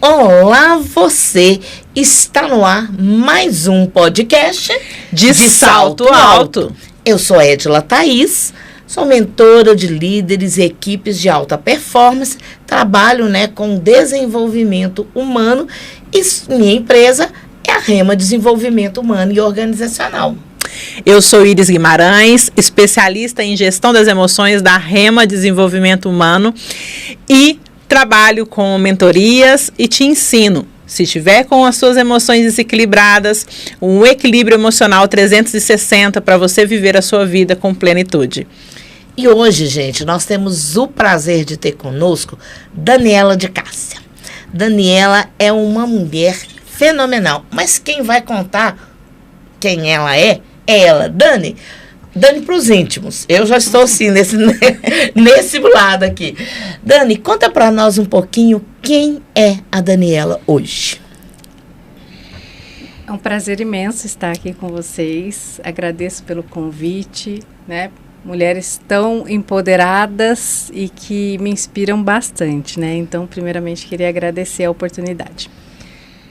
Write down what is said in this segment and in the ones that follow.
Olá, você! Está no ar mais um podcast de Salto Alto. Eu sou Edila Thaís, sou mentora de líderes e equipes de alta performance, trabalho com desenvolvimento humano e minha empresa é a Rema Desenvolvimento Humano e Organizacional. Eu sou Iris Guimarães, especialista em gestão das emoções da Rema Desenvolvimento Humano e trabalho com mentorias e te ensino. Se tiver com as suas emoções desequilibradas, um equilíbrio emocional 360 para você viver a sua vida com plenitude. E hoje, gente, nós temos o prazer de ter conosco Daniela de Cássia. Daniela é uma mulher fenomenal, mas quem vai contar quem ela é ela. Dani para os íntimos. Eu já estou assim, nesse lado aqui. Dani, conta para nós um pouquinho quem é a Daniela hoje. É um prazer imenso estar aqui com vocês. Agradeço pelo convite, Mulheres tão empoderadas e que me inspiram bastante, Então, primeiramente, queria agradecer a oportunidade.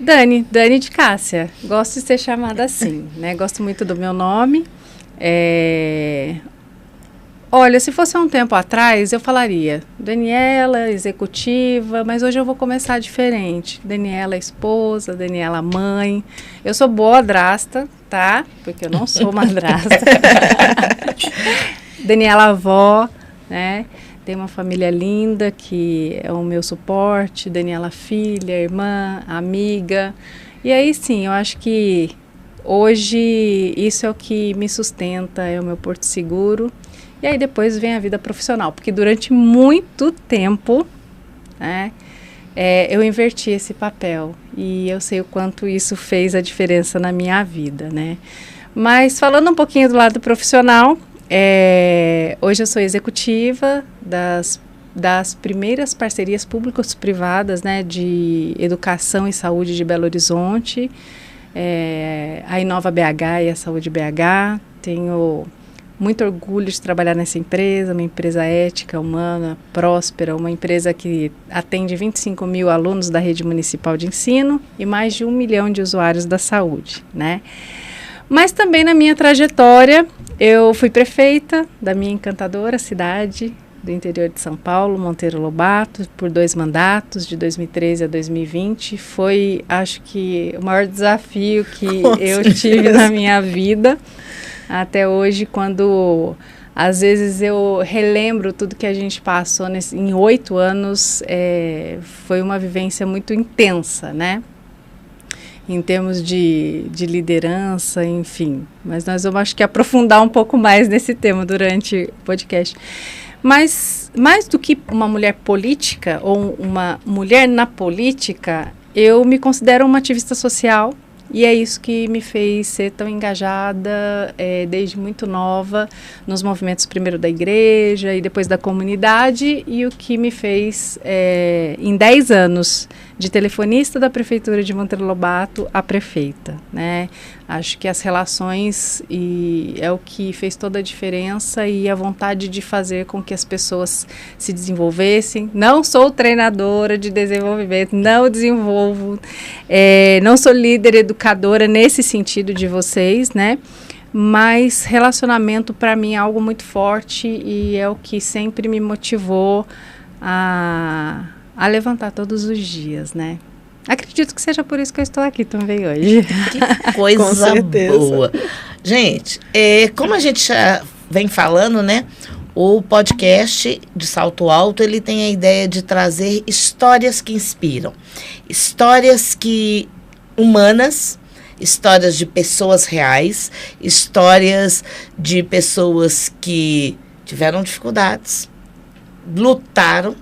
Dani de Cássia. Gosto de ser chamada assim, Gosto muito do meu nome. Olha, se fosse há um tempo atrás, eu falaria Daniela, executiva, mas hoje eu vou começar diferente. Daniela, esposa, Daniela, mãe. Eu sou boa madrasta, tá? Porque eu não sou madrasta. Daniela, avó, Tem uma família linda que é o meu suporte. Daniela, filha, irmã, amiga. E aí, sim, eu acho que hoje isso é o que me sustenta, é o meu porto seguro. E aí depois vem a vida profissional, porque durante muito tempo, eu inverti esse papel. E eu sei o quanto isso fez a diferença na minha vida, Mas falando um pouquinho do lado profissional, hoje eu sou executiva das primeiras parcerias públicas-privadas, de educação e saúde de Belo Horizonte, a Inova BH e a Saúde BH. Tenho muito orgulho de trabalhar nessa empresa, uma empresa ética, humana, próspera, uma empresa que atende 25 mil alunos da rede municipal de ensino e mais de 1 milhão de usuários da saúde, Mas também na minha trajetória, eu fui prefeita da minha encantadora cidade do interior de São Paulo, Monteiro Lobato, por 2 mandatos, de 2013 a 2020. Foi, acho que, o maior desafio que eu tive na minha vida até hoje, quando às vezes eu relembro tudo que a gente passou em 8 anos. Foi uma vivência muito intensa, em termos de liderança, enfim. Mas nós vamos, acho que, aprofundar um pouco mais nesse tema durante o podcast. Mas, mais do que uma mulher política ou uma mulher na política, eu me considero uma ativista social. E é isso que me fez ser tão engajada desde muito nova nos movimentos, primeiro da igreja e depois da comunidade, e o que me fez, em 10 anos, de telefonista da Prefeitura de Monteiro Lobato a prefeita, Acho que as relações é o que fez toda a diferença, e a vontade de fazer com que as pessoas se desenvolvessem. Não sou treinadora de desenvolvimento, não desenvolvo, não sou líder educadora nesse sentido de vocês, Mas relacionamento para mim é algo muito forte e é o que sempre me motivou a levantar todos os dias, Acredito que seja por isso que eu estou aqui também hoje. Que coisa boa. Gente, como a gente já vem falando, o podcast de Salto Alto, ele tem a ideia de trazer histórias que inspiram. Histórias humanas, histórias de pessoas reais, histórias de pessoas que tiveram dificuldades, lutaram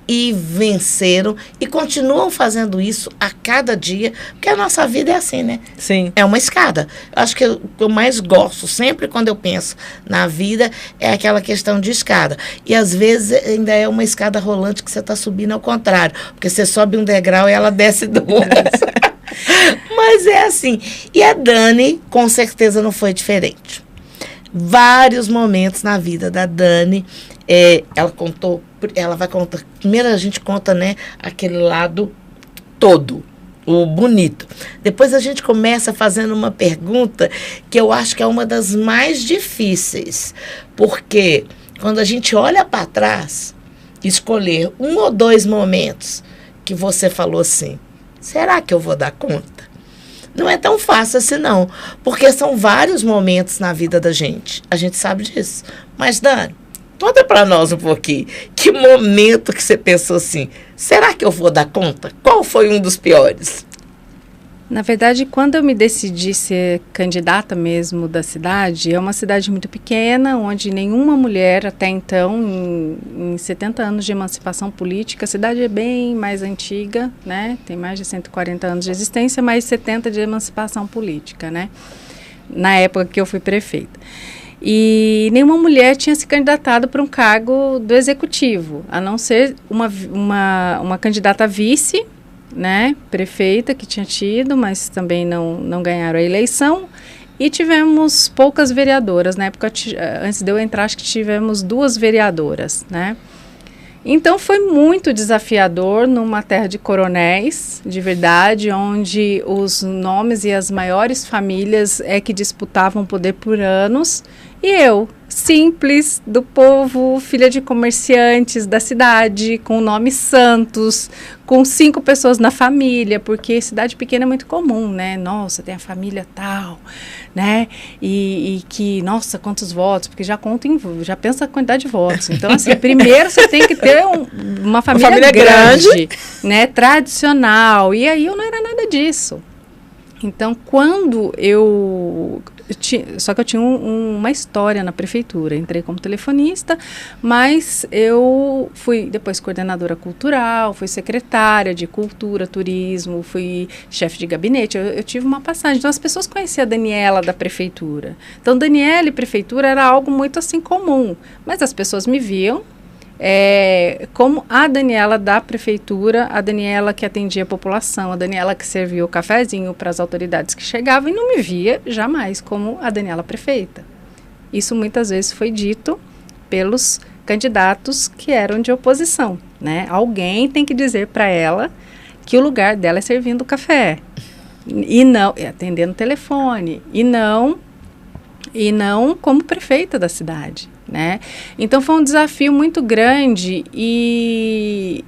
e venceram e continuam fazendo isso a cada dia, porque a nossa vida é assim, Sim. É uma escada. Eu acho que o que eu mais gosto, sempre quando eu penso na vida, é aquela questão de escada. E às vezes ainda é uma escada rolante que você está subindo ao contrário, porque você sobe um degrau e ela desce 2. Mas é assim. E a Dani, com certeza, não foi diferente. Vários momentos na vida da Dani, ela vai contar. Primeiro a gente conta, aquele lado todo, o bonito. Depois a gente começa fazendo uma pergunta que eu acho que é uma das mais difíceis, porque quando a gente olha para trás, escolher 1 ou 2 momentos que você falou assim, será que eu vou dar conta? Não é tão fácil assim não, porque são vários momentos na vida da gente, a gente sabe disso. Mas Dani, conta para nós um pouquinho, que momento que você pensou assim, será que eu vou dar conta? Qual foi um dos piores? Na verdade, quando eu me decidi ser candidata mesmo da cidade, é uma cidade muito pequena, onde nenhuma mulher até então, em 70 anos de emancipação política, a cidade é bem mais antiga, né? Tem mais de 140 anos de existência, mais 70 de emancipação política, né? Na época que eu fui prefeita. E nenhuma mulher tinha se candidatado para um cargo do executivo, a não ser uma candidata a vice, né, prefeita que tinha tido, mas também não ganharam a eleição. E tivemos poucas vereadoras. Na época, antes de eu entrar, acho que tivemos 2 vereadoras, né? Então, foi muito desafiador numa terra de coronéis, de verdade, onde os nomes e as maiores famílias é que disputavam poder por anos. E eu, simples, do povo, filha de comerciantes da cidade, com o nome Santos, com 5 pessoas na família, porque cidade pequena é muito comum, né? Nossa, tem a família tal, né? E que, nossa, quantos votos, porque já pensa a quantidade de votos. Então, assim, primeiro você tem que ter uma família grande, né? Tradicional. E aí eu não era nada disso. Então, quando só que eu tinha uma história na prefeitura. Entrei como telefonista, mas eu fui depois coordenadora cultural, fui secretária de cultura, turismo, fui chefe de gabinete. Eu tive uma passagem. Então, as pessoas conheciam a Daniela da prefeitura. Então, Daniela e prefeitura era algo muito assim comum. Mas as pessoas me viam como a Daniela da prefeitura, a Daniela que atendia a população, a Daniela que servia o cafezinho para as autoridades que chegavam, e não me via jamais como a Daniela prefeita. Isso muitas vezes foi dito pelos candidatos que eram de oposição, né? Alguém tem que dizer para ela que o lugar dela é servindo café e não atendendo o telefone e não como prefeita da cidade, né? Então foi um desafio muito grande e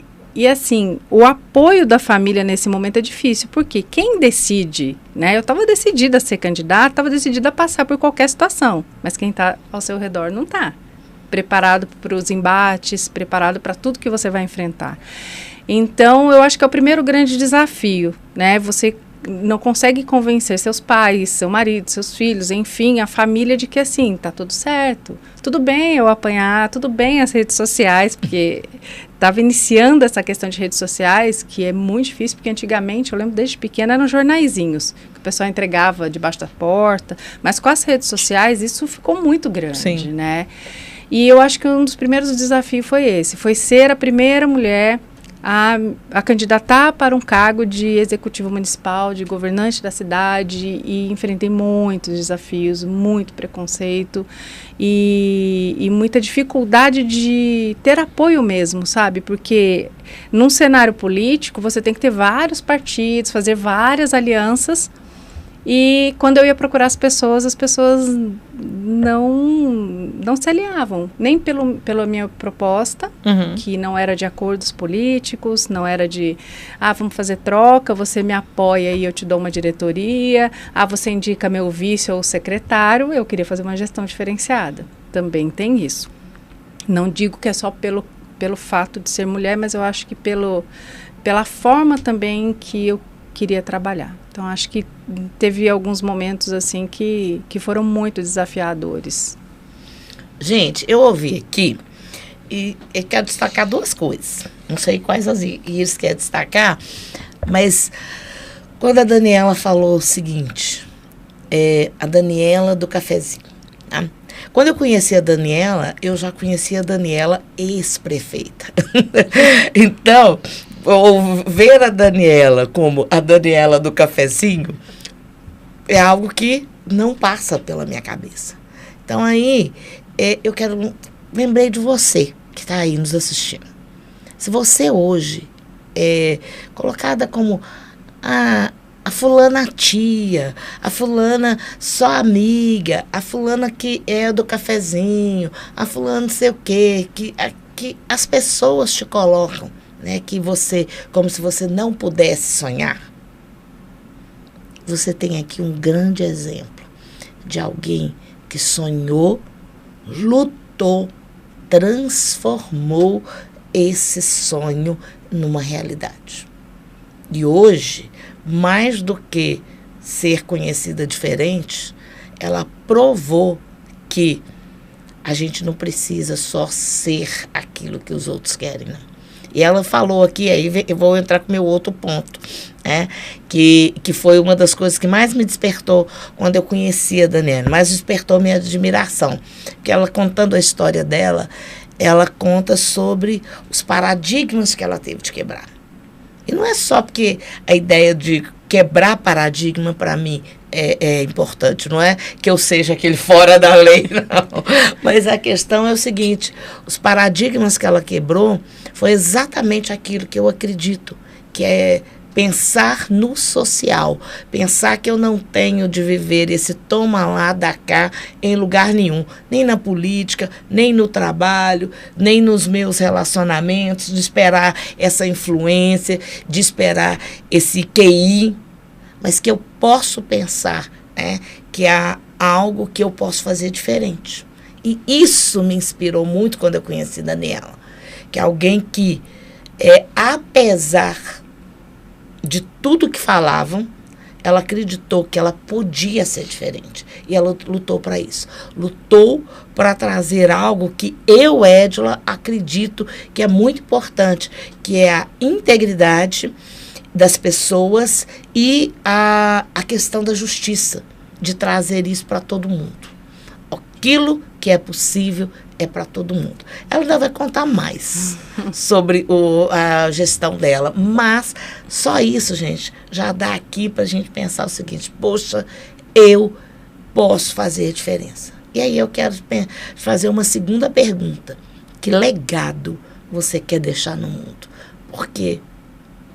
assim, o apoio da família nesse momento é difícil, porque quem decide, né? Eu estava decidida a ser candidata, estava decidida a passar por qualquer situação, mas quem está ao seu redor não está preparado para os embates, preparado para tudo que você vai enfrentar. Então, eu acho que é o primeiro grande desafio, né? Você não consegue convencer seus pais, seu marido, seus filhos, enfim, a família de que assim, tá tudo certo, tudo bem eu apanhar, tudo bem as redes sociais, porque estava iniciando essa questão de redes sociais, que é muito difícil, porque antigamente, eu lembro desde pequena, eram jornaizinhos, que o pessoal entregava debaixo da porta, mas com as redes sociais isso ficou muito grande, Sim. né? E eu acho que um dos primeiros desafios foi esse, foi ser a primeira mulher a candidatar para um cargo de executivo municipal, de governante da cidade, e enfrentei muitos desafios, muito preconceito e muita dificuldade de ter apoio mesmo, sabe? Porque num cenário político você tem que ter vários partidos, fazer várias alianças. E quando eu ia procurar as pessoas não se alinhavam, nem pela minha proposta, que não era de acordos políticos, não era de, vamos fazer troca, você me apoia e eu te dou uma diretoria, você indica meu vice ou secretário. Eu queria fazer uma gestão diferenciada, também tem isso. Não digo que é só pelo fato de ser mulher, mas eu acho que pela forma também que eu queria trabalhar. Então, acho que teve alguns momentos assim que foram muito desafiadores. Gente, eu ouvi aqui e eu quero destacar 2 coisas. Não sei quais isso quer destacar, mas quando a Daniela falou o seguinte, a Daniela do cafezinho. Tá? Quando eu conheci a Daniela, eu já conhecia a Daniela ex-prefeita. Então, ver a Daniela como a Daniela do cafezinho é algo que não passa pela minha cabeça. Então, aí, lembrei de você que está aí nos assistindo. Se você hoje colocada como a fulana tia, a fulana só amiga, a fulana que é do cafezinho, a fulana não sei o quê, que as pessoas te colocam, né, que você, como se você não pudesse sonhar. Você tem aqui um grande exemplo de alguém que sonhou, lutou, transformou esse sonho numa realidade. E hoje, mais do que ser conhecida diferente, ela provou que a gente não precisa só ser aquilo que os outros querem, não. E ela falou aqui, aí eu vou entrar com o meu outro ponto, né? Que foi uma das coisas que mais me despertou quando eu conheci a Daniela, mais despertou minha admiração. Porque ela, contando a história dela, ela conta sobre os paradigmas que ela teve de quebrar. E não é só porque a ideia de quebrar paradigma, para mim, é importante. Não é que eu seja aquele fora da lei, não. Mas a questão é o seguinte, os paradigmas que ela quebrou foi exatamente aquilo que eu acredito, que é pensar no social, pensar que eu não tenho de viver esse toma lá, dá cá em lugar nenhum, nem na política, nem no trabalho, nem nos meus relacionamentos, de esperar essa influência, de esperar esse QI, mas que eu posso pensar, né, que há algo que eu posso fazer diferente. E isso me inspirou muito quando eu conheci Daniela, que é alguém que, apesar de tudo que falavam, ela acreditou que ela podia ser diferente. E ela lutou para isso. Lutou para trazer algo que eu, Edila, acredito que é muito importante, que é a integridade das pessoas e a questão da justiça, de trazer isso para todo mundo. Aquilo que é possível é para todo mundo. Ela ainda vai contar mais sobre a gestão dela, mas só isso, gente, já dá aqui para a gente pensar o seguinte: poxa, eu posso fazer diferença. E aí eu quero fazer uma segunda pergunta: que legado você quer deixar no mundo? Porque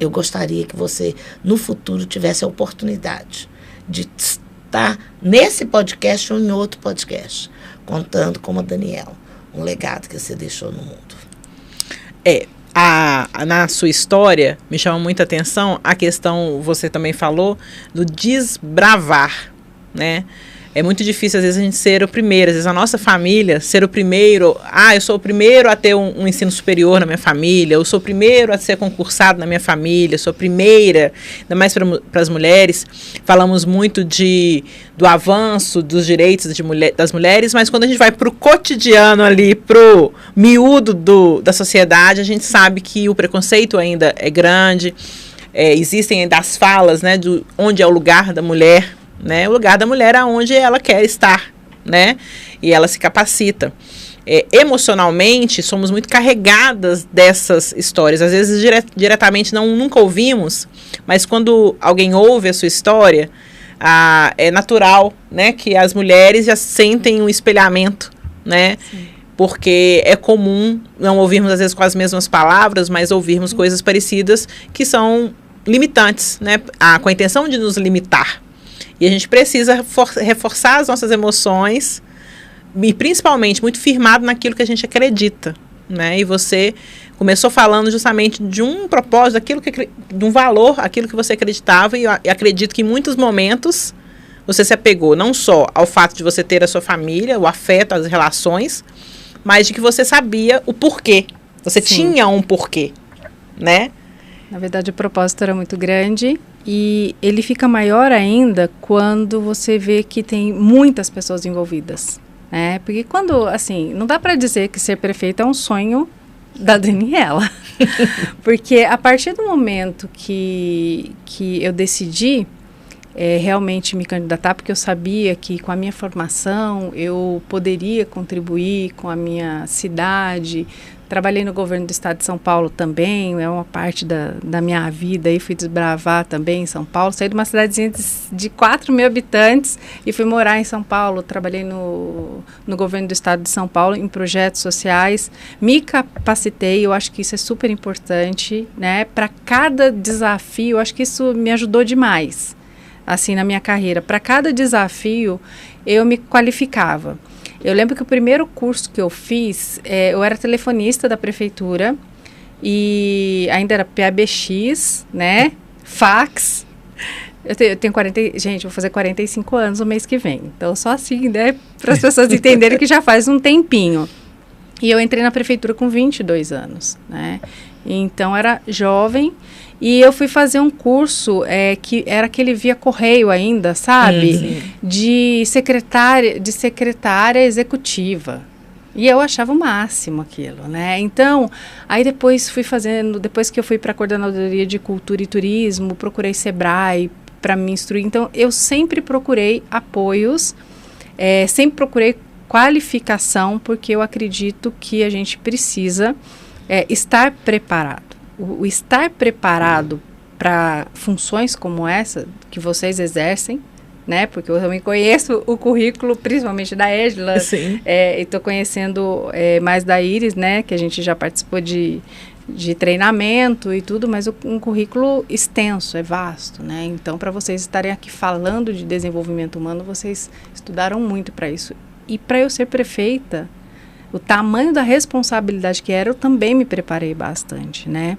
eu gostaria que você, no futuro, tivesse a oportunidade de estar nesse podcast ou em outro podcast, contando como a Daniela, um legado que você deixou no mundo. Na sua história, me chama muita atenção a questão, você também falou, do desbravar, né? É muito difícil, às vezes, a gente ser o primeiro. Às vezes, a nossa família ser o primeiro. Eu sou o primeiro a ter um ensino superior na minha família. Eu sou o primeiro a ser concursado na minha família. Eu sou a primeira, ainda mais para as mulheres. Falamos muito do avanço dos direitos das mulheres, mas quando a gente vai para o cotidiano ali, para o miúdo da sociedade, a gente sabe que o preconceito ainda é grande. Existem ainda as falas, né, de onde é o lugar da mulher, né? O lugar da mulher é onde ela quer estar, né? E ela se capacita. Emocionalmente, somos muito carregadas dessas histórias. Às vezes, diretamente, nunca ouvimos, mas quando alguém ouve a sua história, é natural, né, que as mulheres já sentem um espelhamento, né? Sim. Porque é comum não ouvirmos, às vezes, com as mesmas palavras, mas ouvirmos coisas parecidas que são limitantes, né? Com a intenção de nos limitar. E a gente precisa reforçar as nossas emoções e, principalmente, muito firmado naquilo que a gente acredita, né? E você começou falando justamente de um propósito, de um valor, aquilo que você acreditava, e acredito que em muitos momentos você se apegou não só ao fato de você ter a sua família, o afeto, as relações, mas de que você sabia o porquê. Você Sim. tinha um porquê, né? Na verdade, o propósito era muito grande. E ele fica maior ainda quando você vê que tem muitas pessoas envolvidas, né? Porque quando, assim, não dá para dizer que ser prefeita é um sonho da Daniela. Porque a partir do momento que eu decidi realmente me candidatar, porque eu sabia que com a minha formação eu poderia contribuir com a minha cidade, Trabalhei no governo do estado de São Paulo também, é uma parte da minha vida, e fui desbravar também em São Paulo. Saí de uma cidadezinha de 4 mil habitantes e fui morar em São Paulo. Trabalhei no governo do estado de São Paulo em projetos sociais, me capacitei, eu acho que isso é super importante, né? Para cada desafio, eu acho que isso me ajudou demais, assim, na minha carreira. Para cada desafio, eu me qualificava. Eu lembro que o primeiro curso que eu fiz, eu era telefonista da prefeitura e ainda era PABX, né? Fax. Eu tenho 40, gente, vou fazer 45 anos no mês que vem. Então, só assim, né? Para as pessoas entenderem que já faz um tempinho. E eu entrei na prefeitura com 22 anos, né? Então, era jovem. E eu fui fazer um curso que era aquele via correio ainda, sabe? De secretária executiva. E eu achava o máximo aquilo, né? Então, aí depois depois que eu fui para a Coordenadoria de Cultura e Turismo, procurei Sebrae para me instruir. Então, eu sempre procurei apoios, sempre procurei qualificação, porque eu acredito que a gente precisa estar preparado. O estar preparado para funções como essa que vocês exercem, né? Porque eu também conheço o currículo, principalmente da Edla, e estou conhecendo mais da Iris, né? Que a gente já participou de treinamento e tudo, mas um currículo extenso, é vasto, né? Então, para vocês estarem aqui falando de desenvolvimento humano, vocês estudaram muito para isso. E para eu ser prefeita, o tamanho da responsabilidade que era, eu também me preparei bastante, né?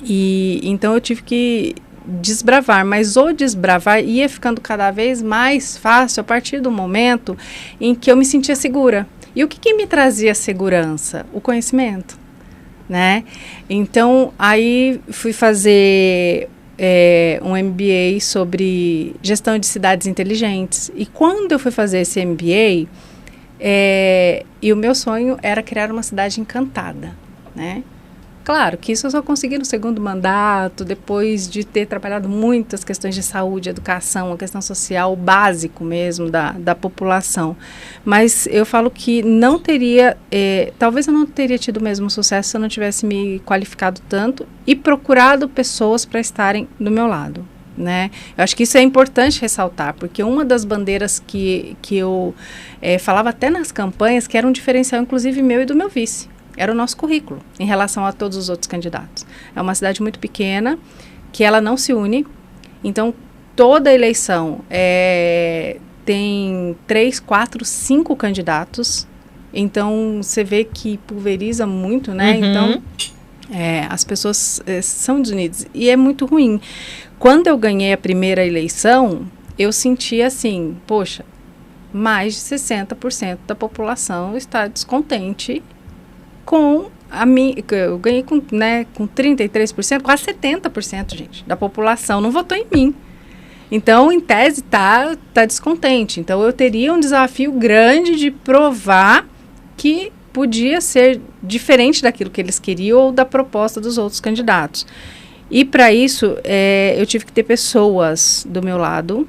E então eu tive que desbravar, mas o desbravar ia ficando cada vez mais fácil a partir do momento em que eu me sentia segura. E o que me trazia segurança? O conhecimento, né? Então, aí fui fazer um MBA sobre gestão de cidades inteligentes. E quando eu fui fazer esse MBA... e o meu sonho era criar uma cidade encantada, né? Claro que isso eu só consegui no segundo mandato, depois de ter trabalhado muitas questões de saúde, educação, a questão social, o básico mesmo da população. Mas eu falo que não teria, talvez eu não teria tido o mesmo sucesso se eu não tivesse me qualificado tanto e procurado pessoas para estarem do meu lado, né? Eu acho que isso é importante ressaltar, porque uma das bandeiras que eu falava até nas campanhas, que era um diferencial inclusive meu e do meu vice, era o nosso currículo em relação a todos os outros candidatos. É uma cidade muito pequena, que ela não se une, então toda eleição tem 3, 4, 5 candidatos, então você vê que pulveriza muito, né? Então as pessoas são desunidas e é muito ruim. Quando eu ganhei a primeira eleição, eu senti assim, poxa, mais de 60% da população está descontente com a minha... Eu ganhei com 33%, quase 70%, gente, da população não votou em mim. Então, em tese, tá descontente. Então, eu teria um desafio grande de provar que podia ser diferente daquilo que eles queriam ou da proposta dos outros candidatos. E para isso, eu tive que ter pessoas do meu lado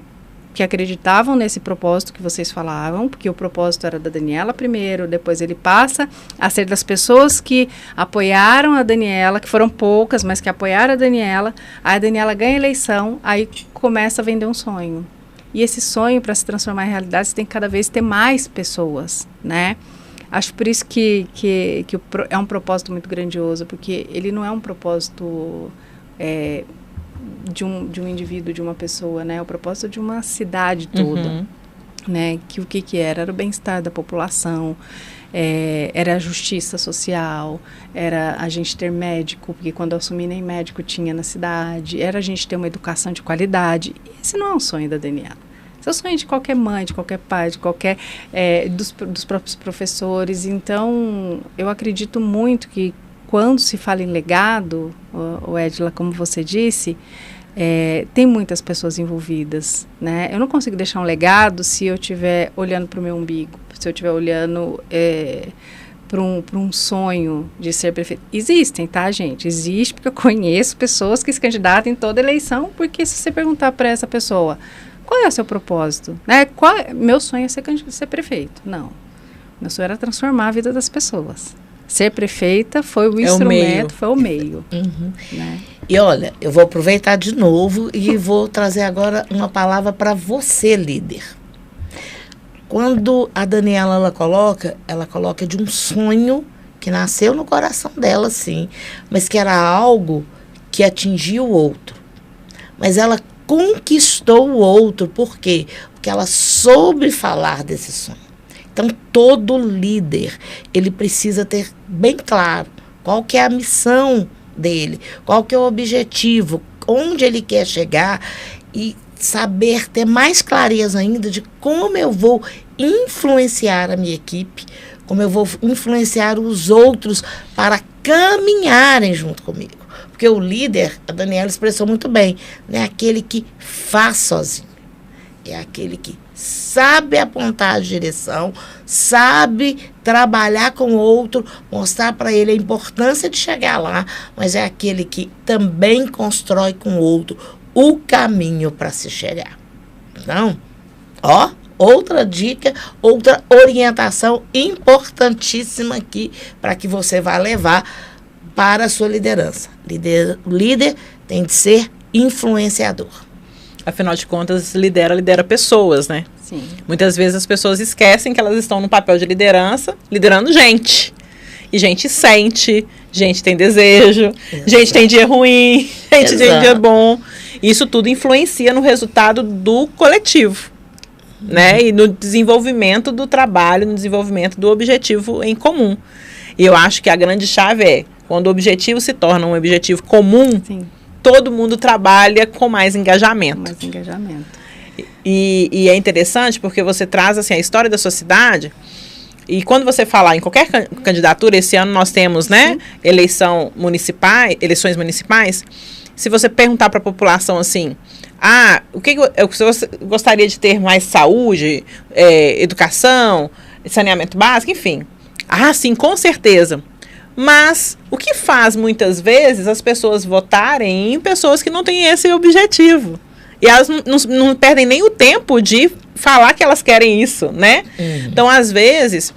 que acreditavam nesse propósito que vocês falavam, porque o propósito era da Daniela primeiro, depois ele passa a ser das pessoas que apoiaram a Daniela, que foram poucas, mas que apoiaram a Daniela ganha a eleição, aí começa a vender um sonho. E esse sonho, para se transformar em realidade, você tem que cada vez ter mais pessoas, né? Acho por isso que é um propósito muito grandioso, porque ele não é um propósito... de um indivíduo, de uma pessoa, né? O propósito de uma cidade toda, né? Que o que era? Era o bem-estar da população, era a justiça social, era a gente ter médico, porque quando eu assumi nem médico tinha na cidade, era a gente ter uma educação de qualidade. Esse não é um sonho da Daniela. Esse é o sonho de qualquer mãe, de qualquer pai, de qualquer... dos próprios professores. Então, eu acredito muito que quando se fala em legado, o Edla, como você disse, tem muitas pessoas envolvidas, né? Eu não consigo deixar um legado se eu estiver olhando para o meu umbigo, se eu estiver olhando para um sonho de ser prefeito. Existem, tá, gente? Existe, porque eu conheço pessoas que se candidatam em toda eleição, porque se você perguntar para essa pessoa, qual é o seu propósito? Né? Meu sonho é ser prefeito. Não. Meu sonho era transformar a vida das pessoas. Ser prefeita foi o instrumento, foi o meio. Né? E olha, eu vou aproveitar de novo e vou trazer agora uma palavra para você, líder. Quando a Daniela ela coloca de um sonho que nasceu no coração dela, sim, mas que era algo que atingiu o outro. Mas ela conquistou o outro, por quê? Porque ela soube falar desse sonho. Então, todo líder, ele precisa ter bem claro qual que é a missão dele, qual que é o objetivo, onde ele quer chegar e saber ter mais clareza ainda de como eu vou influenciar a minha equipe, como eu vou influenciar os outros para caminharem junto comigo. Porque o líder, a Daniela expressou muito bem, não é aquele que faz sozinho, é aquele que sabe apontar a direção, sabe trabalhar com o outro, mostrar para ele a importância de chegar lá, mas é aquele que também constrói com o outro o caminho para se chegar. Então, outra dica, outra orientação importantíssima aqui para que você vá levar para a sua liderança. O líder tem de ser influenciador. Afinal de contas, lidera pessoas, né? Sim. Muitas vezes as pessoas esquecem que elas estão no papel de liderança, liderando gente. E gente sente, gente tem desejo, gente tem dia ruim, gente tem dia bom. Isso tudo influencia no resultado do coletivo, né? E no desenvolvimento do trabalho, no desenvolvimento do objetivo em comum. E eu acho que a grande chave é, quando o objetivo se torna um objetivo comum, sim, todo mundo trabalha com mais engajamento. Mais engajamento. E é interessante porque você traz assim, a história da sua cidade. E quando você falar em qualquer candidatura, esse ano nós temos, né, eleições municipais. Se você perguntar para a população assim, o que você gostaria de ter mais saúde, educação, saneamento básico, enfim. Sim, com certeza. Mas o que faz muitas vezes as pessoas votarem em pessoas que não têm esse objetivo? E elas não perdem nem o tempo de falar que elas querem isso, né? Então, às vezes,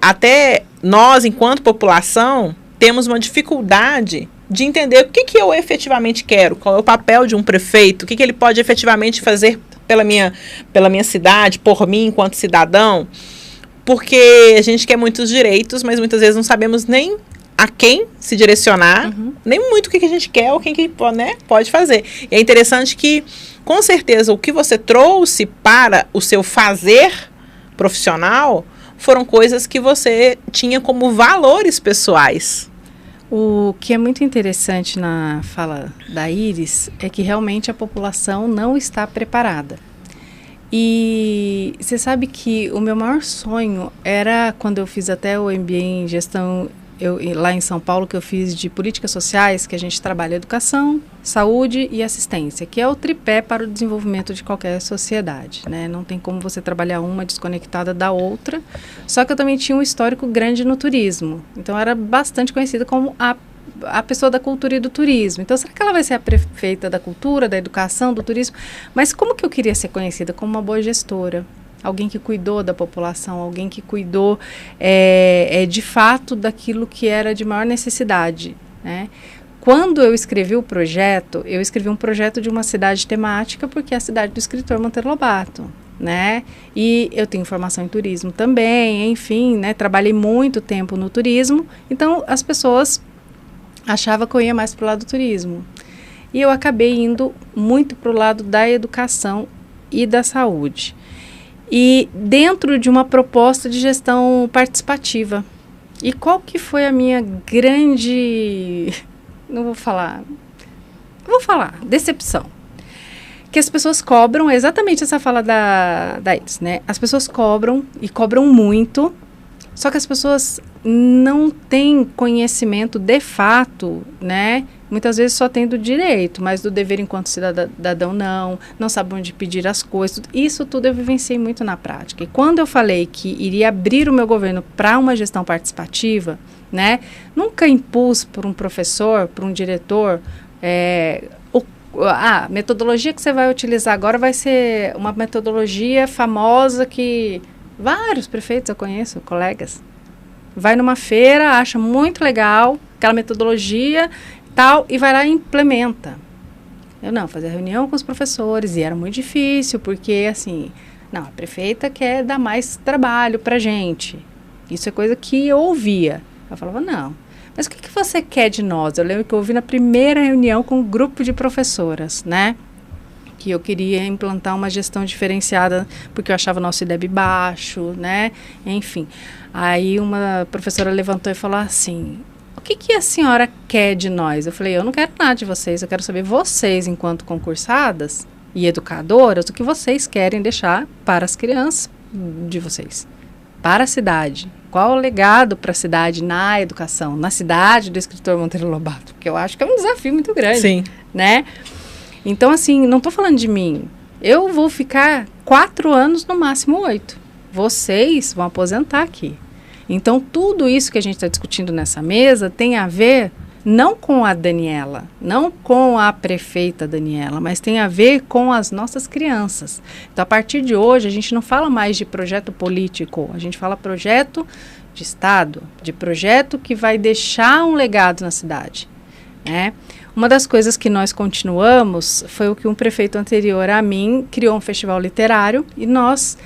até nós, enquanto população, temos uma dificuldade de entender o que eu efetivamente quero, qual é o papel de um prefeito, o que ele pode efetivamente fazer pela minha cidade, por mim, enquanto cidadão. Porque a gente quer muitos direitos, mas muitas vezes não sabemos nem a quem se direcionar, nem muito o que a gente quer ou quem que, né, pode fazer. E é interessante que, com certeza, o que você trouxe para o seu fazer profissional foram coisas que você tinha como valores pessoais. O que é muito interessante na fala da Iris é que realmente a população não está preparada. E você sabe que o meu maior sonho era, quando eu fiz até o MBA em gestão, lá em São Paulo, que eu fiz de políticas sociais, que a gente trabalha educação, saúde e assistência, que é o tripé para o desenvolvimento de qualquer sociedade, né? Não tem como você trabalhar uma desconectada da outra. Só que eu também tinha um histórico grande no turismo. Então, eu era bastante conhecida como a pessoa da cultura e do turismo. Então, será que ela vai ser a prefeita da cultura, da educação, do turismo? Mas como que eu queria ser conhecida? Como uma boa gestora. Alguém que cuidou da população, alguém que cuidou de fato daquilo que era de maior necessidade, né? Quando eu escrevi o projeto, eu escrevi um projeto de uma cidade temática, porque é a cidade do escritor Monteiro Lobato, né? E eu tenho formação em turismo também, enfim, né? Trabalhei muito tempo no turismo, então as pessoas achavam que eu ia mais para o lado do turismo. E eu acabei indo muito para o lado da educação e da saúde. E dentro de uma proposta de gestão participativa. E qual que foi a minha grande... vou falar, decepção. Que as pessoas cobram, exatamente essa fala da Iris, né? As pessoas cobram, e cobram muito, só que as pessoas não têm conhecimento de fato, né? Muitas vezes só tem do direito, mas do dever enquanto cidadão não sabe onde pedir as coisas. Isso tudo eu vivenciei muito na prática. E quando eu falei que iria abrir o meu governo para uma gestão participativa, né? Nunca impus por um professor, por um diretor, a metodologia que você vai utilizar agora vai ser uma metodologia famosa que vários prefeitos eu conheço, colegas, vai numa feira, acha muito legal aquela metodologia tal, e vai lá e implementa. Eu não, fazia reunião com os professores, e era muito difícil, porque assim, não, a prefeita quer dar mais trabalho pra gente. Isso é coisa que eu ouvia. Eu falava, não, mas o que você quer de nós? Eu lembro que eu ouvi na primeira reunião com um grupo de professoras, né? Que eu queria implantar uma gestão diferenciada, porque eu achava o nosso IDEB baixo, né? Enfim. Aí uma professora levantou e falou assim, o que a senhora quer de nós? Eu falei, eu não quero nada de vocês, eu quero saber vocês, enquanto concursadas e educadoras, o que vocês querem deixar para as crianças de vocês, para a cidade. Qual o legado para a cidade na educação, na cidade do escritor Monteiro Lobato? Porque eu acho que é um desafio muito grande, Sim. Né? Então, assim, não estou falando de mim. Eu vou ficar 4 anos, no máximo 8. Vocês vão aposentar aqui. Então, tudo isso que a gente está discutindo nessa mesa tem a ver não com a Daniela, não com a prefeita Daniela, mas tem a ver com as nossas crianças. Então, a partir de hoje, a gente não fala mais de projeto político, a gente fala projeto de Estado, de projeto que vai deixar um legado na cidade, né? Uma das coisas que nós continuamos foi o que um prefeito anterior a mim criou um festival literário, e nós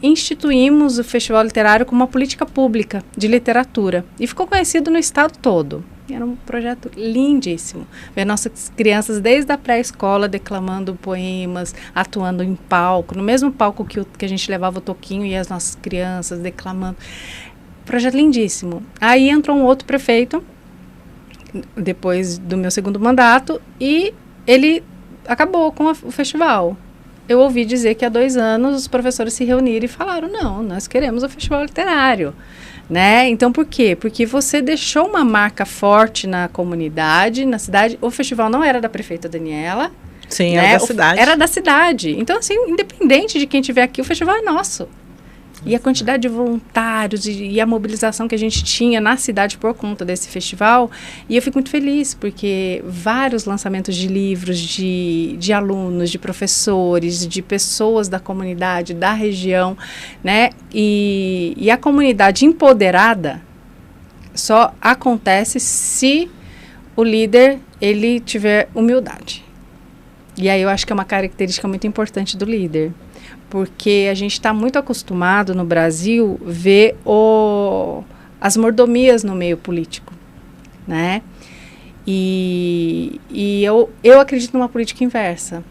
instituímos o festival literário como uma política pública de literatura, e ficou conhecido no estado todo. Era um projeto lindíssimo. Ver nossas crianças desde a pré-escola declamando poemas, atuando em palco, no mesmo palco que a gente levava o toquinho e as nossas crianças declamando. Projeto lindíssimo. Aí entrou um outro prefeito, depois do meu segundo mandato, e ele acabou com o festival. Eu ouvi dizer que há 2 anos os professores se reuniram e falaram, não, nós queremos o festival literário, né? Então, por quê? Porque você deixou uma marca forte na comunidade, na cidade. O festival não era da prefeita Daniela. Sim, né? Era da cidade. Era da cidade. Então, assim, independente de quem estiver aqui, o festival é nosso. E a quantidade de voluntários e a mobilização que a gente tinha na cidade por conta desse festival. E eu fico muito feliz, porque vários lançamentos de livros, de alunos, de professores, de pessoas da comunidade, da região, né? E a comunidade empoderada só acontece se o líder, ele tiver humildade. E aí eu acho que é uma característica muito importante do líder. Porque a gente está muito acostumado no Brasil ver as mordomias no meio político, né? E eu acredito numa política inversa.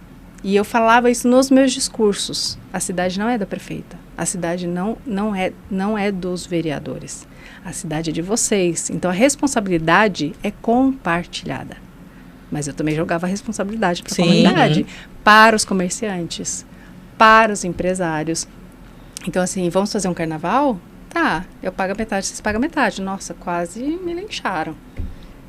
E eu falava isso nos meus discursos. A cidade não é da prefeita. A cidade não é dos vereadores. A cidade é de vocês. Então, a responsabilidade é compartilhada. Mas eu também jogava a responsabilidade para a comunidade, para os comerciantes, para os empresários. Então, assim, vamos fazer um carnaval? Tá, eu pago a metade, vocês pagam a metade. Nossa, quase me lincharam.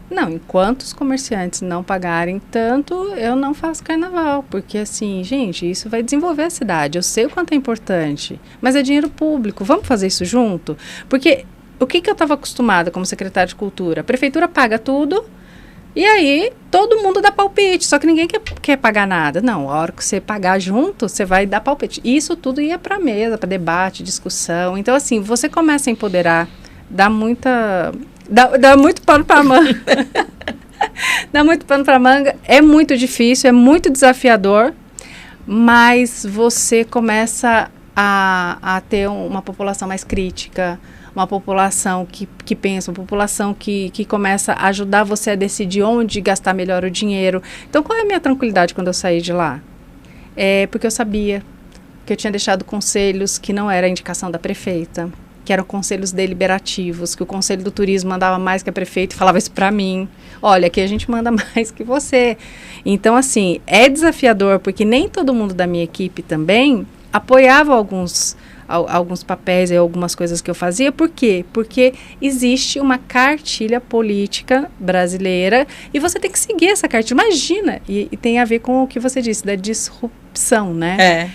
Não, enquanto os comerciantes não pagarem tanto, eu não faço carnaval. Porque, assim, gente, isso vai desenvolver a cidade. Eu sei o quanto é importante, mas é dinheiro público. Vamos fazer isso junto? Porque o que eu estava acostumada como secretária de Cultura? A prefeitura paga tudo, e aí todo mundo dá palpite, só que ninguém quer pagar nada. Não, a hora que você pagar junto, você vai dar palpite. E isso tudo ia para a mesa, para debate, discussão. Então, assim, você começa a empoderar, dá muito pano para manga. Dá muito pano para manga. É muito difícil, é muito desafiador, mas você começa a ter uma população mais crítica, uma população que pensa, uma população que começa a ajudar você a decidir onde gastar melhor o dinheiro. Então, qual é a minha tranquilidade quando eu saí de lá? Porque eu sabia que eu tinha deixado conselhos que não era a indicação da prefeita, que eram conselhos deliberativos, que o Conselho do Turismo mandava mais que a prefeita e falava isso para mim. Olha, aqui a gente manda mais que você. Então, assim, é desafiador, porque nem todo mundo da minha equipe também apoiava alguns papéis e algumas coisas que eu fazia. Por quê? Porque existe uma cartilha política brasileira e você tem que seguir essa cartilha. Imagina! E tem a ver com o que você disse, da disrupção, né?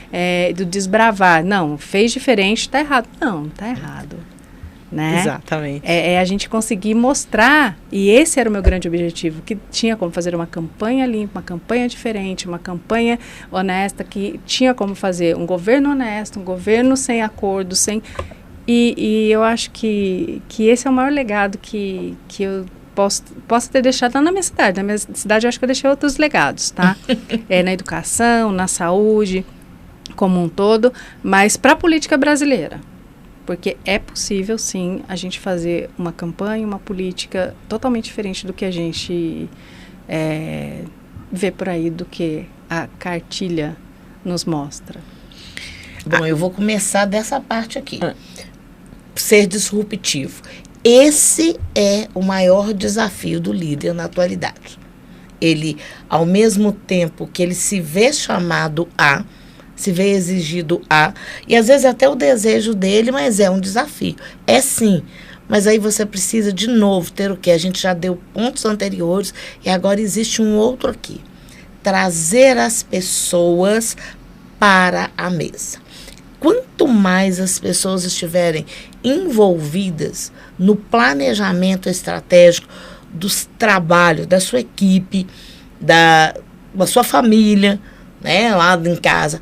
Do desbravar. Não, fez diferente, tá errado. Não, tá errado. Né? Exatamente. É a gente conseguir mostrar, e esse era o meu grande objetivo, que tinha como fazer uma campanha limpa, uma campanha diferente, uma campanha honesta, que tinha como fazer um governo honesto, um governo sem acordo, E eu acho que esse é o maior legado que eu posso ter deixado lá na minha cidade. Na minha cidade eu acho que eu deixei outros legados, tá? Na educação, na saúde, como um todo, mas para a política brasileira. Porque é possível, sim, a gente fazer uma campanha, uma política totalmente diferente do que a gente vê por aí, do que a cartilha nos mostra. Bom, eu vou começar dessa parte aqui. Ser disruptivo. Esse é o maior desafio do líder na atualidade. Ele, ao mesmo tempo que ele se vê chamado a, se vê exigido a, e às vezes até o desejo dele, mas é um desafio. É sim, mas aí você precisa de novo ter o quê? A gente já deu pontos anteriores e agora existe um outro aqui. Trazer as pessoas para a mesa. Quanto mais as pessoas estiverem envolvidas no planejamento estratégico dos trabalhos, da sua equipe, da sua família, né, lá em casa,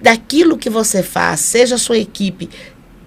daquilo que você faz, seja a sua equipe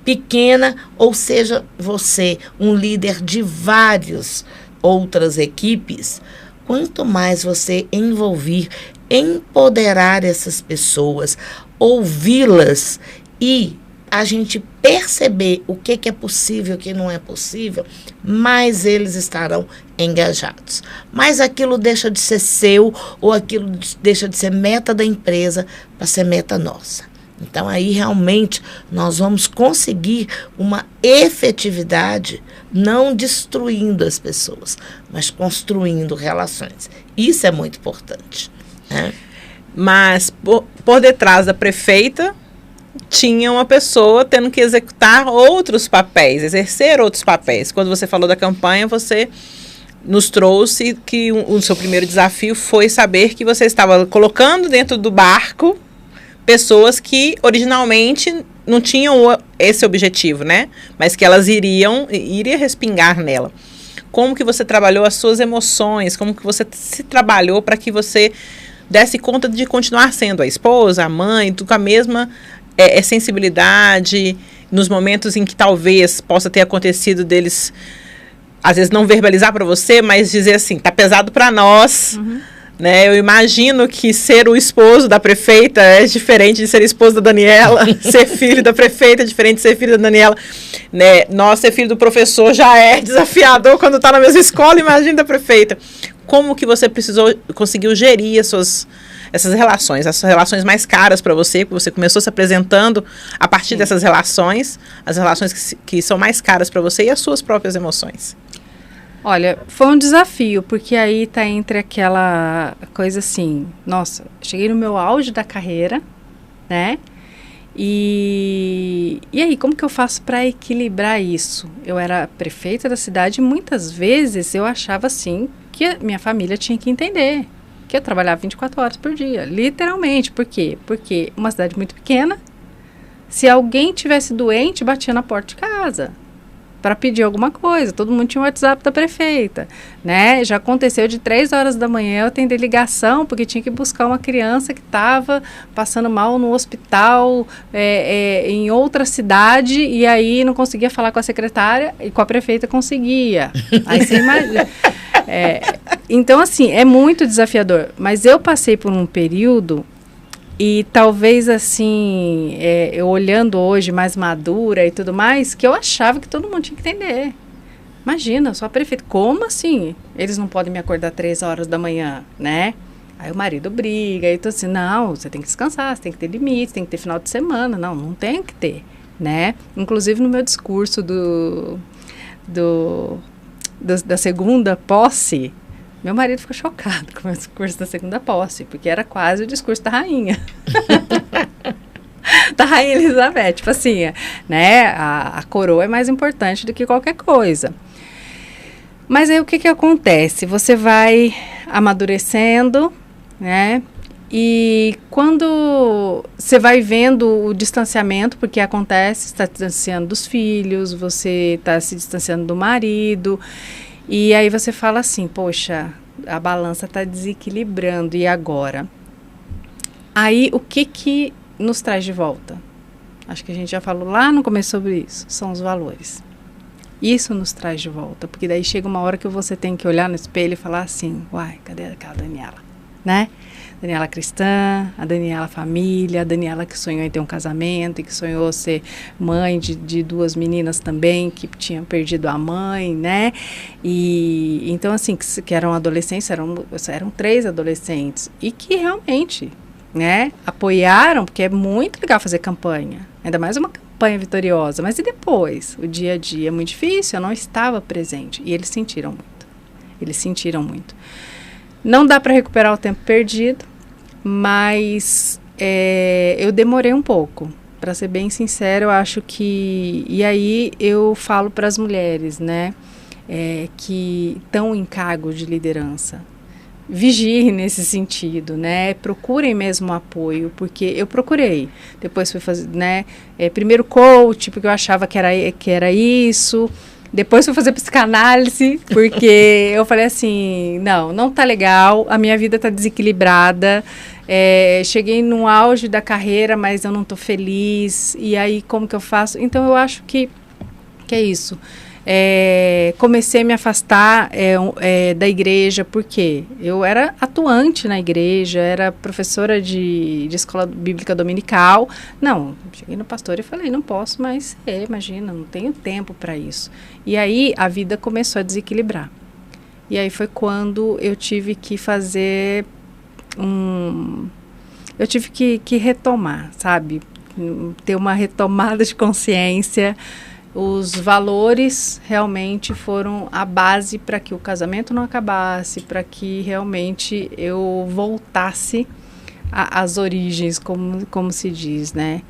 pequena ou seja você um líder de várias outras equipes, quanto mais você envolver, empoderar essas pessoas, ouvi-las e a gente perceber o que é possível e o que não é possível, mais eles estarão engajados. Mais aquilo deixa de ser seu ou aquilo deixa de ser meta da empresa para ser meta nossa. Então, aí realmente nós vamos conseguir uma efetividade não destruindo as pessoas, mas construindo relações. Isso é muito importante, né? Mas por detrás da prefeita tinha uma pessoa tendo que executar outros papéis, exercer outros papéis. Quando você falou da campanha, você nos trouxe que o seu primeiro desafio foi saber que você estava colocando dentro do barco pessoas que originalmente não tinham esse objetivo, né? Mas que elas iria respingar nela. Como que você trabalhou as suas emoções? Como que você se trabalhou para que você desse conta de continuar sendo a esposa, a mãe, tudo com a mesma sensibilidade, nos momentos em que talvez possa ter acontecido deles, às vezes não verbalizar para você, mas dizer assim, tá pesado para nós, né? Eu imagino que ser o esposo da prefeita é diferente de ser esposo da Daniela, ser filho da prefeita é diferente de ser filho da Daniela, né? Nós ser filho do professor já é desafiador quando tá na mesma escola, imagina da prefeita. Como que você conseguiu gerir essas relações, as relações mais caras para você, que você começou se apresentando a partir dessas relações, as relações que são mais caras para você e as suas próprias emoções? Olha, foi um desafio, porque aí tá entre aquela coisa assim, nossa, cheguei no meu auge da carreira, né? E aí, como que eu faço para equilibrar isso? Eu era prefeita da cidade e muitas vezes eu achava assim que a minha família tinha que entender que eu trabalhava 24 horas por dia, literalmente. Por quê? Porque uma cidade muito pequena, se alguém tivesse doente, batia na porta de casa para pedir alguma coisa. Todo mundo tinha o WhatsApp da prefeita, né? Já aconteceu de 3 horas da manhã eu atender ligação, porque tinha que buscar uma criança que estava passando mal no hospital em outra cidade, e aí não conseguia falar com a secretária, e com a prefeita conseguia. Aí você imagina. Então, assim, é muito desafiador. Mas eu passei por um período, e talvez, assim, eu olhando hoje mais madura e tudo mais, que eu achava que todo mundo tinha que entender. Imagina, eu sou a prefeita. Como assim? Eles não podem me acordar 3 horas da manhã, né? Aí o marido briga, e tô assim, não, você tem que descansar, você tem que ter limites, tem que ter final de semana. Não tem que ter, né? Inclusive no meu discurso da segunda posse, meu marido ficou chocado com o discurso da segunda posse, porque era quase o discurso da rainha. Da rainha Elizabeth, tipo assim, né? A coroa é mais importante do que qualquer coisa. Mas aí o que acontece? Você vai amadurecendo, né? E quando você vai vendo o distanciamento, porque acontece, está distanciando dos filhos, você está se distanciando do marido, e aí você fala assim, poxa, a balança está desequilibrando, e agora? Aí o que nos traz de volta? Acho que a gente já falou lá no começo sobre isso. São os valores. Isso nos traz de volta, porque daí chega uma hora que você tem que olhar no espelho e falar assim, uai, cadê aquela Daniela, né? Daniela cristã, a Daniela família, a Daniela que sonhou em ter um casamento e que sonhou ser mãe de 2 meninas também, que tinham perdido a mãe, né? E então, assim, que eram adolescentes, eram 3 adolescentes, e que realmente, né, apoiaram, porque é muito legal fazer campanha, ainda mais uma campanha vitoriosa, mas e depois? O dia a dia é muito difícil, eu não estava presente, e eles sentiram muito. Não dá para recuperar o tempo perdido, mas eu demorei um pouco, para ser bem sincero, eu acho que... E aí eu falo para as mulheres, né, que estão em cargo de liderança, vigiem nesse sentido, né, procurem mesmo apoio, porque eu procurei, depois fui fazer, né, primeiro coach, porque eu achava que era isso... Depois fui fazer psicanálise, porque eu falei assim, não tá legal, a minha vida tá desequilibrada, cheguei no auge da carreira, mas eu não tô feliz, e aí como que eu faço? Então eu acho que é isso. Comecei a me afastar da igreja, porque eu era atuante na igreja, era professora de escola bíblica dominical. Não, cheguei no pastor e falei, não posso mais ser, imagina, não tenho tempo para isso. E aí a vida começou a desequilibrar. E aí foi quando eu tive que fazer eu tive que retomar, sabe? Ter uma retomada de consciência. Os valores realmente foram a base para que o casamento não acabasse, para que realmente eu voltasse às origens, como se diz, né?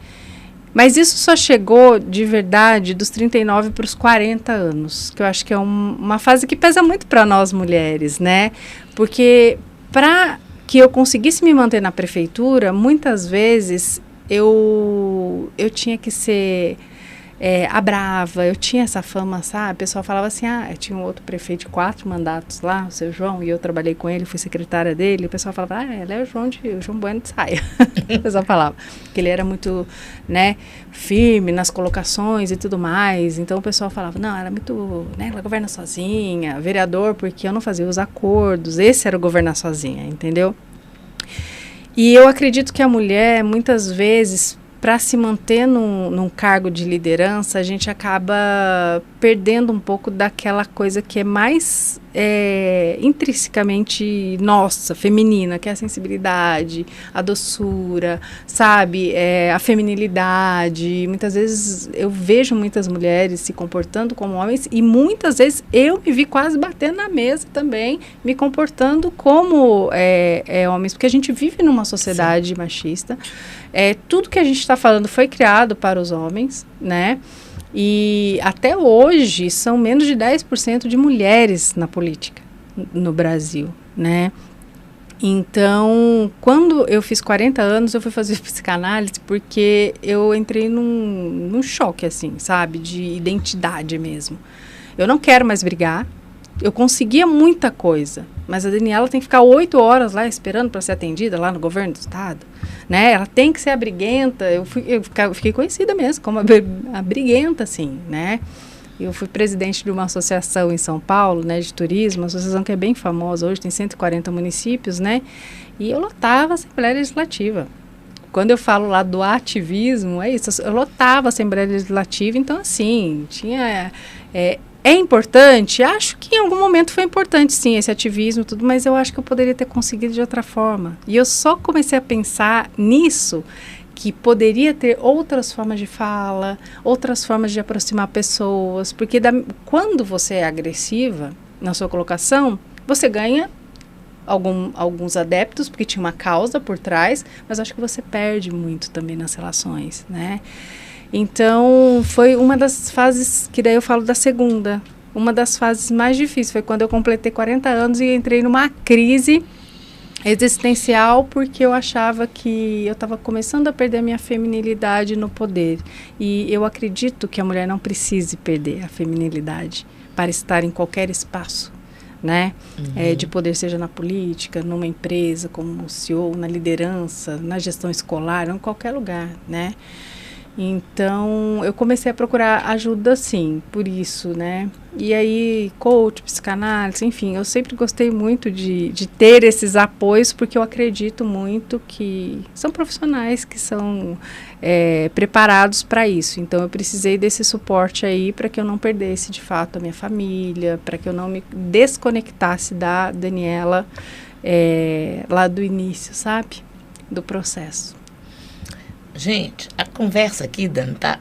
Mas isso só chegou, de verdade, dos 39 para os 40 anos, que eu acho que é uma fase que pesa muito para nós mulheres, né? Porque para que eu conseguisse me manter na prefeitura, muitas vezes eu tinha que ser... a brava, eu tinha essa fama, sabe? O pessoal falava assim, tinha um outro prefeito de 4 mandatos lá, o seu João, e eu trabalhei com ele, fui secretária dele, o pessoal falava, ela é o João Bueno de Saia. O pessoal falava, que ele era muito, né, firme nas colocações e tudo mais, então o pessoal falava, não, ela é muito, né, ela governa sozinha, vereador, porque eu não fazia os acordos, esse era o governar sozinha, entendeu? E eu acredito que a mulher, muitas vezes, para se manter num cargo de liderança, a gente acaba perdendo um pouco daquela coisa que é mais intrinsecamente nossa, feminina, que é a sensibilidade, a doçura, sabe? A feminilidade. Muitas vezes eu vejo muitas mulheres se comportando como homens e muitas vezes eu me vi quase batendo na mesa também, me comportando como homens, porque a gente vive numa sociedade Sim. machista. Tudo que a gente está falando foi criado para os homens, né? E até hoje são menos de 10% de mulheres na política no Brasil, né? Então, quando eu fiz 40 anos, eu fui fazer psicanálise porque eu entrei num choque, assim, sabe? De identidade mesmo. Eu não quero mais brigar. Eu conseguia muita coisa, mas a Daniela tem que ficar 8 horas lá esperando para ser atendida lá no governo do estado, né? Ela tem que ser a briguenta. Eu fiquei conhecida mesmo como a briguenta, assim, né? Eu fui presidente de uma associação em São Paulo, né, de turismo, uma associação que é bem famosa hoje, tem 140 municípios, né? E eu lotava a Assembleia Legislativa. Quando eu falo lá do ativismo, é isso, eu lotava a Assembleia Legislativa, então assim, tinha... É importante? Acho que em algum momento foi importante, sim, esse ativismo e tudo, mas eu acho que eu poderia ter conseguido de outra forma. E eu só comecei a pensar nisso, que poderia ter outras formas de fala, outras formas de aproximar pessoas, porque quando você é agressiva na sua colocação, você ganha alguns adeptos, porque tinha uma causa por trás, mas acho que você perde muito também nas relações, né? Então, foi uma das fases, que daí eu falo da segunda, uma das fases mais difíceis, foi quando eu completei 40 anos e entrei numa crise existencial, porque eu achava que eu estava começando a perder a minha feminilidade no poder. E eu acredito que a mulher não precise perder a feminilidade para estar em qualquer espaço, né? De poder, seja na política, numa empresa, como CEO, na liderança, na gestão escolar, em qualquer lugar, né? Então, eu comecei a procurar ajuda, sim, por isso, né? E aí, coach, psicanálise, enfim, eu sempre gostei muito de ter esses apoios, porque eu acredito muito que são profissionais que são preparados para isso. Então, eu precisei desse suporte aí para que eu não perdesse, de fato, a minha família, para que eu não me desconectasse da Daniela lá do início, sabe? Do processo. Gente, a conversa aqui, Dani, tá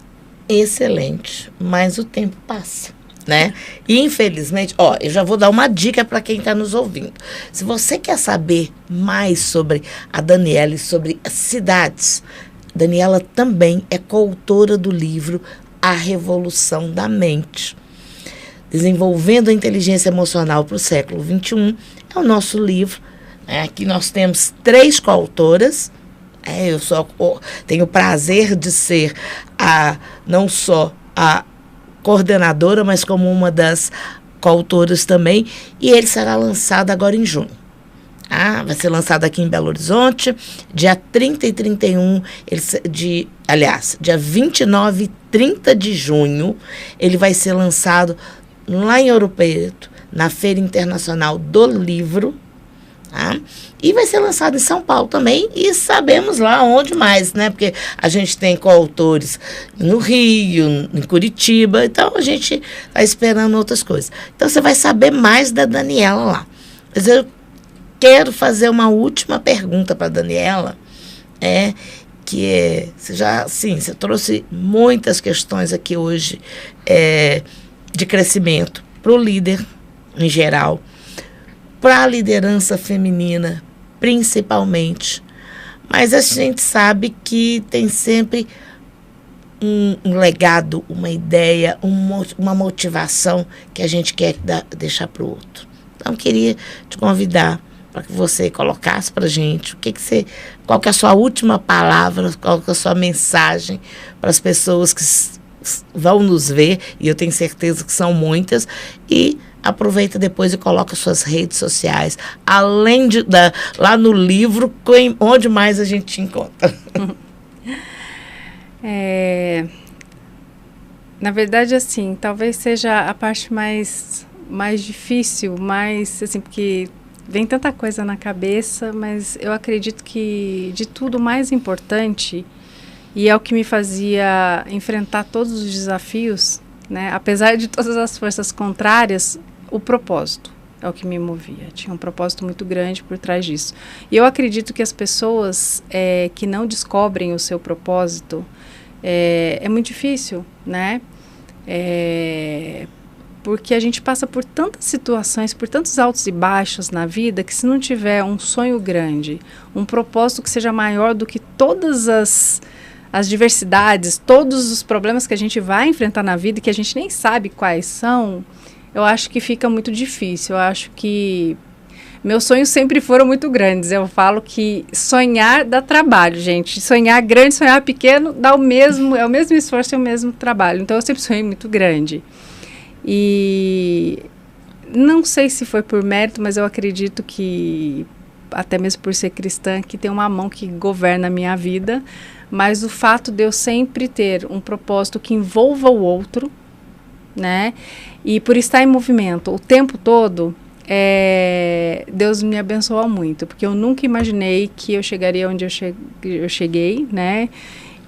excelente, mas o tempo passa, né? E infelizmente, eu já vou dar uma dica para quem está nos ouvindo. Se você quer saber mais sobre a Daniela e sobre as cidades, Daniela também é coautora do livro A Revolução da Mente. Desenvolvendo a inteligência emocional para o século XXI, é o nosso livro. Aqui nós temos 3 coautoras. Eu tenho o prazer de ser não só a coordenadora, mas como uma das coautoras também. E ele será lançado agora em junho. Vai ser lançado aqui em Belo Horizonte, dia 30 e 31, dia 29 e 30 de junho, ele vai ser lançado lá em Ouro Preto, na Feira Internacional do Livro. E vai ser lançado em São Paulo também, e sabemos lá onde mais, né? Porque a gente tem coautores no Rio, em Curitiba, então a gente está esperando outras coisas. Então você vai saber mais da Daniela lá. Mas eu quero fazer uma última pergunta para a Daniela, você trouxe muitas questões aqui hoje de crescimento para o líder em geral, para a liderança feminina, principalmente. Mas a gente sabe que tem sempre um legado, uma ideia, uma motivação que a gente quer deixar para o outro. Então, queria te convidar para que você colocasse para a gente qual que é a sua última palavra, qual que é a sua mensagem para as pessoas que vão nos ver, e eu tenho certeza que são muitas, e aproveita depois e coloca suas redes sociais, além lá no livro, onde mais a gente te encontra. Na verdade, assim, talvez seja a parte mais difícil, assim, porque vem tanta coisa na cabeça, mas eu acredito que de tudo mais importante, e é o que me fazia enfrentar todos os desafios, né, apesar de todas as forças contrárias, o propósito é o que me movia. Tinha um propósito muito grande por trás disso. E eu acredito que as pessoas que não descobrem o seu propósito, é muito difícil, né? Porque a gente passa por tantas situações, por tantos altos e baixos na vida, que se não tiver um sonho grande, um propósito que seja maior do que todas as diversidades, todos os problemas que a gente vai enfrentar na vida e que a gente nem sabe quais são, eu acho que fica muito difícil. Eu acho que meus sonhos sempre foram muito grandes. Eu falo que sonhar dá trabalho, gente. Sonhar grande, sonhar pequeno, é o mesmo esforço e o mesmo trabalho. Então, eu sempre sonhei muito grande. E não sei se foi por mérito, mas eu acredito que, até mesmo por ser cristã, que tem uma mão que governa a minha vida. Mas o fato de eu sempre ter um propósito que envolva o outro, né? E por estar em movimento o tempo todo, Deus me abençoou muito, porque eu nunca imaginei que eu chegaria onde eu cheguei, né?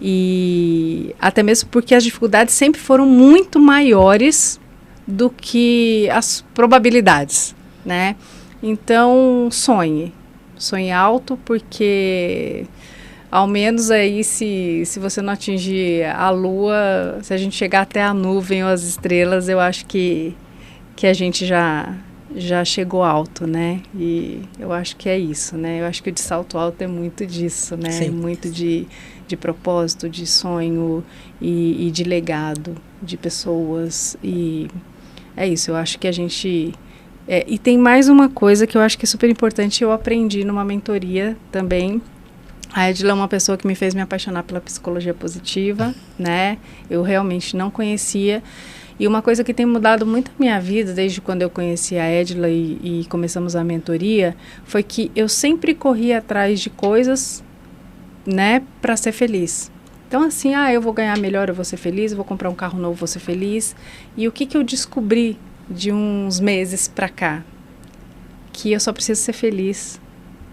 E até mesmo porque as dificuldades sempre foram muito maiores do que as probabilidades, né? Então, sonhe alto, porque ao menos aí, se você não atingir a lua, se a gente chegar até a nuvem ou as estrelas, eu acho que a gente já chegou alto, né? E eu acho que é isso, né? Eu acho que o de salto alto é muito disso, né? Sim. Muito de propósito, de sonho e de legado de pessoas. E é isso, eu acho que a gente... e tem mais uma coisa que eu acho que é super importante, eu aprendi numa mentoria também. A Edila é uma pessoa que me fez me apaixonar pela psicologia positiva, né? Eu realmente não conhecia. E uma coisa que tem mudado muito a minha vida, desde quando eu conheci a Edila e começamos a mentoria, foi que eu sempre corri atrás de coisas, né, para ser feliz. Então, assim, eu vou ganhar melhor, eu vou ser feliz, eu vou comprar um carro novo, vou ser feliz. E o que eu descobri de uns meses pra cá? Que eu só preciso ser feliz.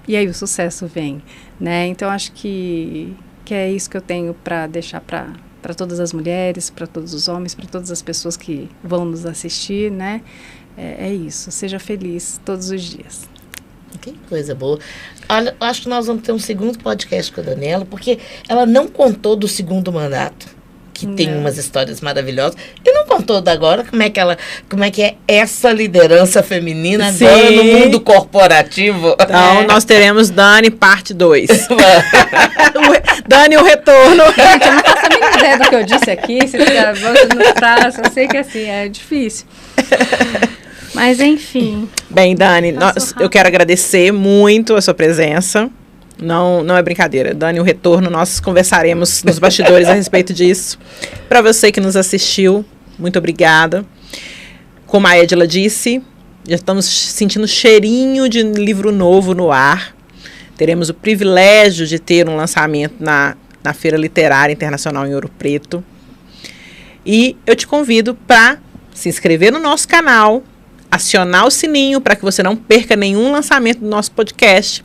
E aí o sucesso vem, né? Então, acho que é isso que eu tenho para deixar para todas as mulheres, para todos os homens, para todas as pessoas que vão nos assistir, né? É isso, seja feliz todos os dias. Que coisa boa. Olha, acho que nós vamos ter um segundo podcast com a Daniela, porque ela não contou do segundo mandato, que tem umas histórias maravilhosas, e não contou da agora como é que é essa liderança feminina agora no mundo corporativo. Então, nós teremos Dani parte 2. Dani, o retorno. Gente, eu não faço a mínima ideia do que eu disse aqui, se ficar no traço, eu sei que assim, é difícil. Mas, enfim. Bem, Dani, eu quero agradecer muito a sua presença. Não é brincadeira. Dani, o retorno, nós conversaremos nos bastidores a respeito disso. Para você que nos assistiu, muito obrigada. Como a Edila disse, já estamos sentindo cheirinho de livro novo no ar. Teremos o privilégio de ter um lançamento na Feira Literária Internacional em Ouro Preto. E eu te convido para se inscrever no nosso canal, acionar o sininho para que você não perca nenhum lançamento do nosso podcast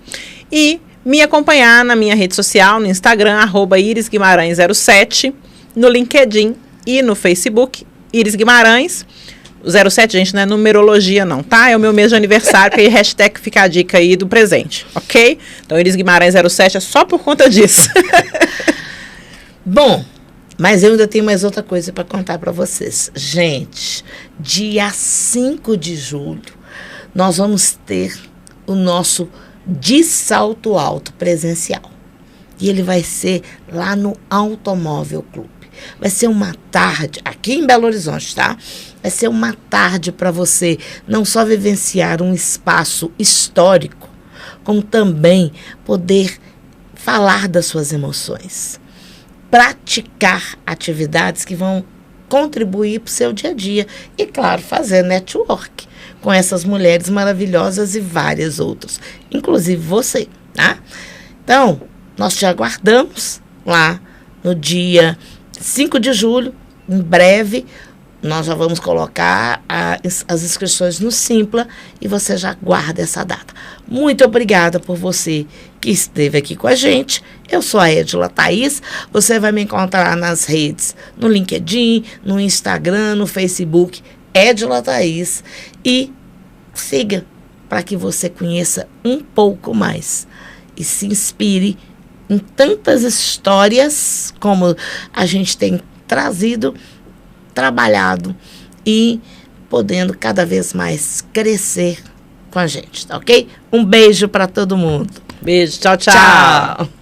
e me acompanhar na minha rede social, no Instagram, @irisguimarães07, no LinkedIn e no Facebook, Iris Guimarães. O 07, gente, não é numerologia não, tá? É o meu mês de aniversário, que aí hashtag fica a dica aí do presente, ok? Então, Iris Guimarães 07 é só por conta disso. Bom, mas eu ainda tenho mais outra coisa para contar para vocês. Gente, dia 5 de julho, nós vamos ter o nosso de Salto Alto presencial. E ele vai ser lá no Automóvel Clube. Vai ser uma tarde, aqui em Belo Horizonte, tá? Vai ser uma tarde para você não só vivenciar um espaço histórico, como também poder falar das suas emoções. Praticar atividades que vão contribuir para o seu dia a dia. E, claro, fazer network com essas mulheres maravilhosas e várias outras, inclusive você, tá? Então, nós te aguardamos lá no dia 5 de julho, em breve, nós já vamos colocar as inscrições no Simpla e você já guarda essa data. Muito obrigada por você que esteve aqui com a gente. Eu sou a Edila Thaís, você vai me encontrar nas redes, no LinkedIn, no Instagram, no Facebook, Edila Thaís, e siga para que você conheça um pouco mais e se inspire em tantas histórias como a gente tem trazido, trabalhado e podendo cada vez mais crescer com a gente, tá ok? Um beijo para todo mundo. Beijo, tchau, tchau. Tchau.